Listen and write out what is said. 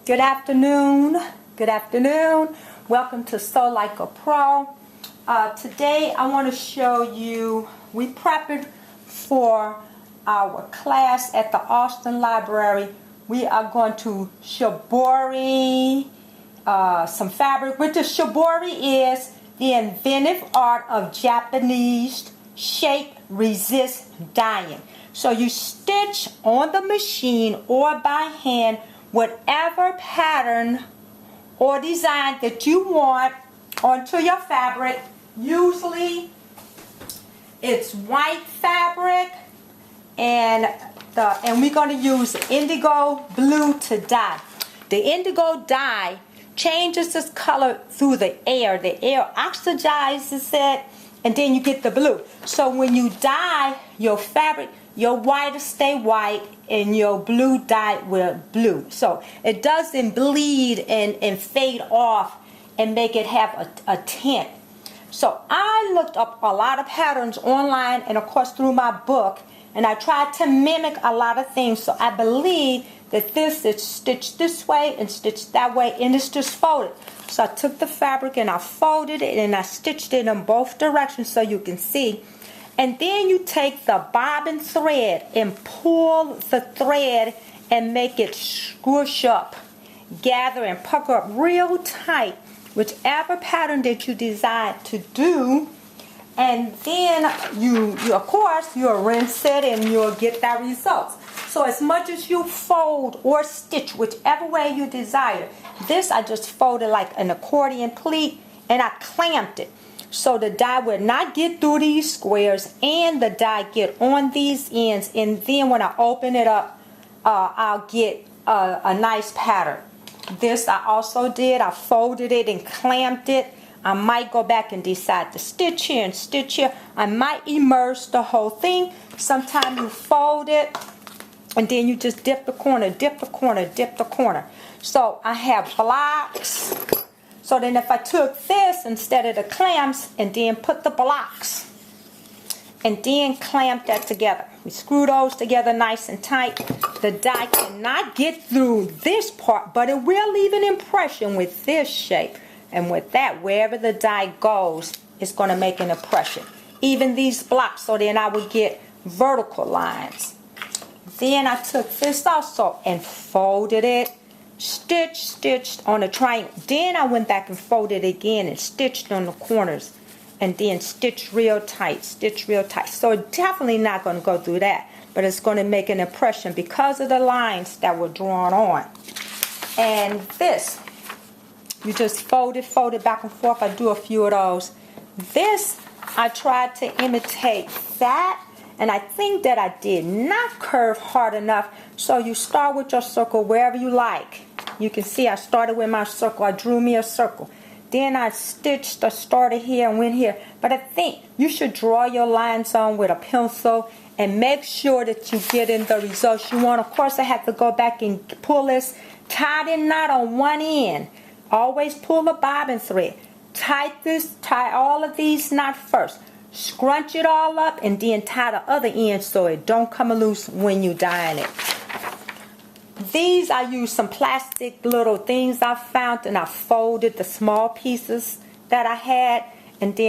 Good afternoon. Good afternoon. Welcome to Sew Like a Pro. Today I want to show you, we prepping for our class at the Austin Library. We are going to shibori some fabric, which is shibori is the inventive art of Japanese shape resist dyeing. So you stitch on the machine or by hand whatever pattern or design that you want onto your fabric. Usually it's white fabric, and we're going to use indigo blue to dye. The indigo dye changes its color through the air. The air oxidizes it, and then you get the blue. So when you dye your fabric, your white will stay white and your blue dye will blue. So it doesn't bleed and fade off and make it have a tint. So I looked up a lot of patterns online and of course through my book, and I tried to mimic a lot of things. So I believe that this is stitched this way and stitched that way, and it's just folded. So I took the fabric and I folded it and I stitched it in both directions so you can see. And then you take the bobbin thread and pull the thread and make it squish up, gather and pucker up real tight, whichever pattern that you decide to do. And then you of course, you'll rinse it and you'll get that result. So as much as you fold or stitch, whichever way you desire. This I just folded like an accordion pleat and I clamped it. So the dye will not get through these squares and the dye get on these ends, and then when I open it up, I'll get a nice pattern. This I also did. I folded it and clamped it. I might go back and decide to stitch here and stitch here. I might immerse the whole thing. Sometimes you fold it and then you just dip the corner, dip the corner, dip the corner. So I have blocks. So then if I took this instead of the clamps and then put the blocks and then clamp that together. We screw those together nice and tight. The dye cannot get through this part, but it will leave an impression with this shape. And with that, wherever the dye goes, it's going to make an impression. Even these blocks, so then I would get vertical lines. Then I took this also and folded it. Stitched on the triangle. Then I went back and folded it again and stitched on the corners, and then stitched real tight, So it's definitely not going to go through that, but it's going to make an impression because of the lines that were drawn on. And this, you just fold it back and forth. I do a few of those. This, I tried to imitate that, and I think that I did not curve hard enough. So you start with your circle wherever you like. You can see I started with my circle. I drew me a circle. Then I stitched, I started here and went here. But I think you should draw your lines on with a pencil and make sure that you get in the results you want. Of course, I have to go back and pull this, tie the knot on one end. Always pull the bobbin thread. Tie all of these knots first. Scrunch it all up and then tie the other end so it don't come loose when you dyeing it. These, I used some plastic little things I found, and I folded the small pieces that I had, and then